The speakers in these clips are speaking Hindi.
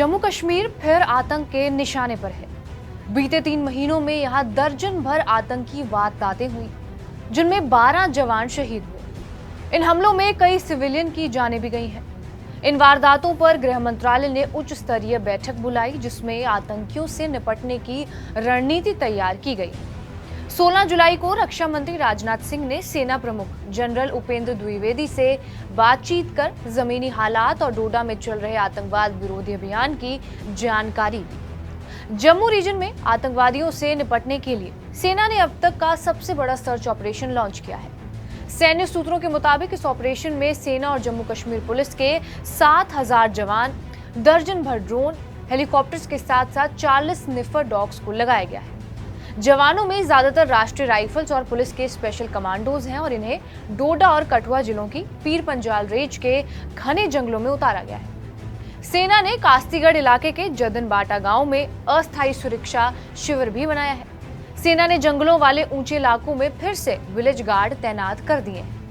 जम्मू कश्मीर फिर आतंक के निशाने पर है। बीते 3 महीनों में यहां दर्जन भर आतंकी वारदातें हुई, जिनमें 12 जवान शहीद हुए। इन हमलों में कई सिविलियन की जानें भी गई हैं। इन वारदातों पर गृह मंत्रालय ने उच्च स्तरीय बैठक बुलाई, जिसमें आतंकियों से निपटने की रणनीति तैयार की गई। 16 जुलाई को रक्षा मंत्री राजनाथ सिंह ने सेना प्रमुख जनरल उपेंद्र द्विवेदी से बातचीत कर जमीनी हालात और डोडा में चल रहे आतंकवाद विरोधी अभियान की जानकारी दी। जम्मू रीजन में आतंकवादियों से निपटने के लिए सेना ने अब तक का सबसे बड़ा सर्च ऑपरेशन लॉन्च किया है। सैन्य सूत्रों के मुताबिक इस ऑपरेशन में सेना और जम्मू कश्मीर पुलिस के 7000 जवान, दर्जन भर ड्रोन, हेलीकॉप्टर्स के साथ साथ 40 स्निफर डॉग्स को लगाया गया है। जवानों में ज्यादातर राष्ट्रीय राइफल्स और पुलिस के स्पेशल कमांडोज हैं और इन्हें डोडा और कठुआ जिलों की पीर पंजाल रेंज के घने जंगलों में उतारा गया है। सेना ने कास्तीगढ़ इलाके के जदन बाटा गांव में अस्थायी सुरक्षा शिविर भी बनाया है। सेना ने जंगलों वाले ऊंचे इलाकों में फिर से विलेज गार्ड तैनात कर दिए हैं।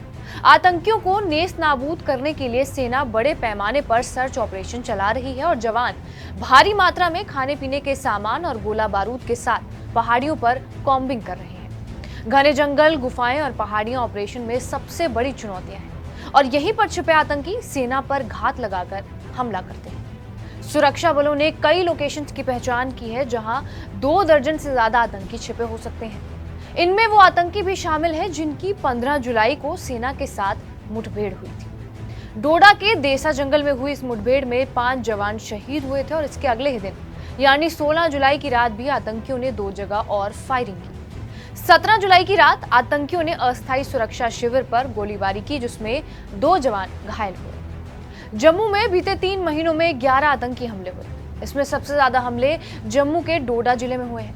आतंकियों को नेस्त नाबूद करने के लिए सेना बड़े पैमाने पर सर्च ऑपरेशन चला रही है और जवान भारी मात्रा में खाने पीने के सामान और गोला बारूद के साथ पहाड़ियों पर कॉम्बिंग कर रहे हैं। घने जंगल, गुफाएं और पहाड़ियां ऑपरेशन में सबसे बड़ी चुनौतियां हैं और यहीं पर छिपे आतंकी सेना पर घात लगाकर हमला करते हैं। सुरक्षा बलों ने कई लोकेशंस की पहचान की है जहां 2 दर्जन से ज्यादा आतंकी छिपे हो सकते हैं। इनमें वो आतंकी भी शामिल है जिनकी 15 जुलाई को सेना के साथ मुठभेड़ हुई थी। डोडा के देसा जंगल में हुई इस मुठभेड़ में 5 जवान शहीद हुए थे और इसके अगले ही दिन यानी 16 जुलाई की रात भी आतंकियों ने 2 जगह और फायरिंग की। 17 जुलाई की रात आतंकियों ने अस्थायी सुरक्षा शिविर पर गोलीबारी की, जिसमें 2 जवान घायल हुए। जम्मू में बीते 3 महीनों में 11 आतंकी हमले हुए। इसमें सबसे ज्यादा हमले जम्मू के डोडा जिले में हुए हैं।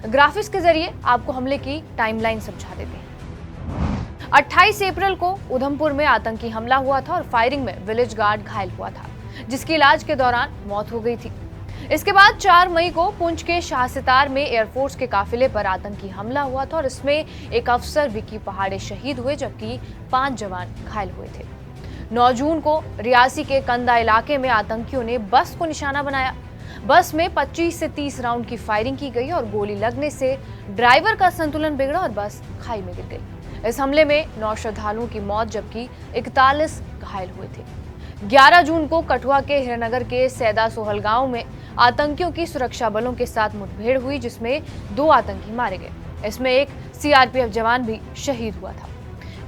ग्राफिक्स के जरिए आपको हमले की टाइमलाइन समझा देते हैं। 28 अप्रैल को उधमपुर में आतंकी हमला हुआ था और फायरिंग में विलेज गार्ड घायल हुआ था, जिसकी इलाज के दौरान मौत हो गई थी। इसके बाद 4 मई को पुंछ के शाहसितार में एयरफोर्स के काफिले पर आतंकी हमला हुआ था और इसमें एक अफसर विकी पहाड़े शहीद हुए, जबकि 5 जवान घायल हुए थे। 9 जून को रियासी के कंदा इलाके में आतंकियों ने बस को निशाना बनाया। बस में 25 से 30 राउंड की फायरिंग की गई और गोली लगने से ड्राइवर का संतुलन बिगड़ा और बस खाई में गिर गई। इस हमले में 9 श्रद्धालुओं की मौत जबकि 41 घायल हुए थे। 11 जून को कठुआ के हिरनगर के सैदा सोहल गांव में आतंकियों की सुरक्षा बलों के साथ मुठभेड़ हुई, जिसमें 2 आतंकी मारे गए। इसमें एक सीआरपीएफ जवान भी शहीद हुआ था।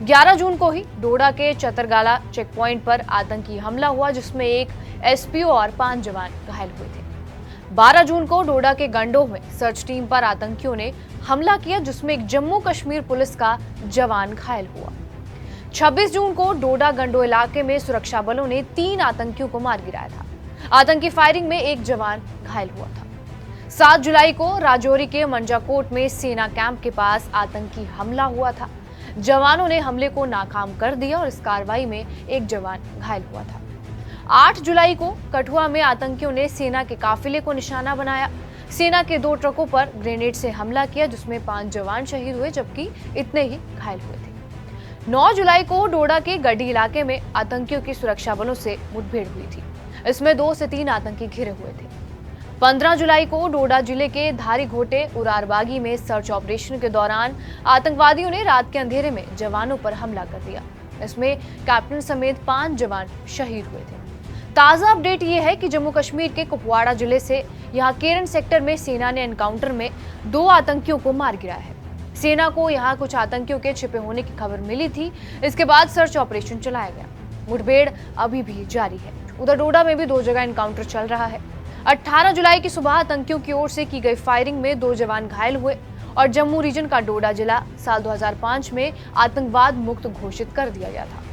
11 जून को ही डोडा के चतरगाला चेक पॉइंट पर आतंकी हमला हुआ, जिसमें एक एसपीओ और 5 जवान घायल हुए थे। 12 जून को डोडा के गंडोह में सर्च टीम पर आतंकियों ने हमला किया, जिसमें एक जम्मू कश्मीर पुलिस का जवान घायल हुआ। 26 जून को डोडा गंडोह इलाके में सुरक्षा बलों ने 3 आतंकियों को मार गिराया था। आतंकी फायरिंग में एक जवान घायल हुआ था। 7 जुलाई को राजौरी के मंजाकोट में सेना कैंप के पास आतंकी हमला हुआ था। जवानों ने हमले को नाकाम कर दिया और इस कार्रवाई में एक जवान घायल हुआ था। 8 जुलाई को कठुआ में आतंकियों ने सेना के काफिले को निशाना बनाया। सेना के 2 ट्रकों पर ग्रेनेड से हमला किया, जिसमें 5 जवान शहीद हुए जबकि इतने ही घायल हुए थे। 9 जुलाई को डोडा के गड्डी इलाके में आतंकियों की सुरक्षा बलों से मुठभेड़ हुई थी। इसमें 2 से 3 आतंकी घिरे हुए थे। 15 जुलाई को डोडा जिले के धारी घोटे उरारबागी में सर्च ऑपरेशन के दौरान आतंकवादियों ने रात के अंधेरे में जवानों पर हमला कर दिया। इसमें कैप्टन समेत 5 जवान शहीद हुए थे। ताजा अपडेट ये है कि जम्मू कश्मीर के कुपवाड़ा जिले से यहां केरन सेक्टर में सेना ने एनकाउंटर में 2 आतंकियों को मार गिराया है। सेना को यहां कुछ आतंकियों के छिपे होने की खबर मिली थी। इसके बाद सर्च ऑपरेशन चलाया गया। मुठभेड़ अभी भी जारी है। उधर डोडा में भी 2 जगह एनकाउंटर चल रहा है। 18 जुलाई की सुबह आतंकियों की ओर से की गई फायरिंग में 2 जवान घायल हुए और जम्मू रीजन का डोडा जिला साल 2005 में आतंकवाद मुक्त घोषित कर दिया गया था।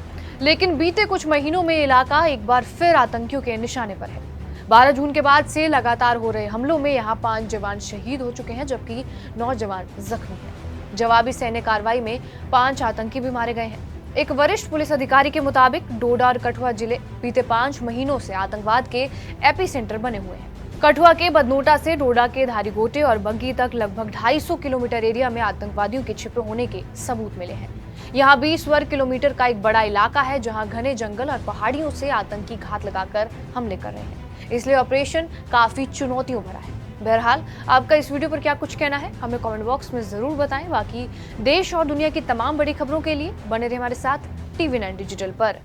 लेकिन बीते कुछ महीनों में इलाका एक बार फिर आतंकियों के निशाने पर है। 12 जून के बाद से लगातार हो रहे हमलों में यहाँ 5 जवान शहीद हो चुके हैं जबकि 9 जवान जख्मी हैं। जवाबी सैन्य कार्रवाई में 5 आतंकी भी मारे गए हैं। एक वरिष्ठ पुलिस अधिकारी के मुताबिक डोडा और कठुआ जिले बीते 5 महीनों से आतंकवाद के एपिसेंटर बने हुए हैं। कठुआ के बदनोटा से डोडा के धारीगोटे और बग्गी तक लगभग 250 किलोमीटर एरिया में आतंकवादियों के छिपे होने के सबूत मिले हैं। यहाँ 20 वर्ग किलोमीटर का एक बड़ा इलाका है जहाँ घने जंगल और पहाड़ियों से आतंकी घात लगाकर हमले कर रहे हैं। इसलिए ऑपरेशन काफी चुनौतियों भरा है। बहरहाल आपका इस वीडियो पर क्या कुछ कहना है हमें कमेंट बॉक्स में जरूर बताएं। बाकी देश और दुनिया की तमाम बड़ी खबरों के लिए बने रहे हमारे साथ TV9 डिजिटल पर।